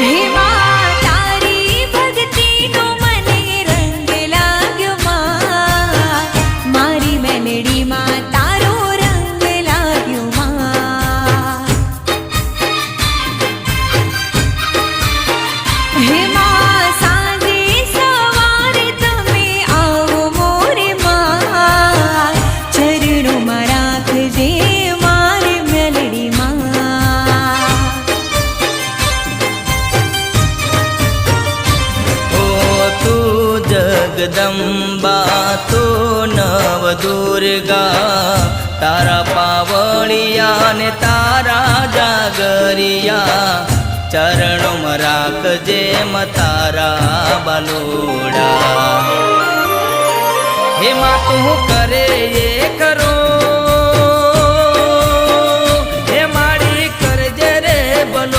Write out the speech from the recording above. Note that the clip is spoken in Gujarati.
હે માં તારી ભક્તિનો મને રંગ લાગ્યો માં, મારી મેલડીમાં તારો રંગ લાગ્યો માં. હે માં સાંજે સવારે તમે આવો મોરે માં, ચરણોમાં રાખજે મારી મેલડી માં. જગદંબા તો નવ દુર્ગા, તારા પાવળિયા ને તારા જાગરિયા, ચરણોમાં રાખજે તારા બલોડા. હે માં તું કરે એ કરો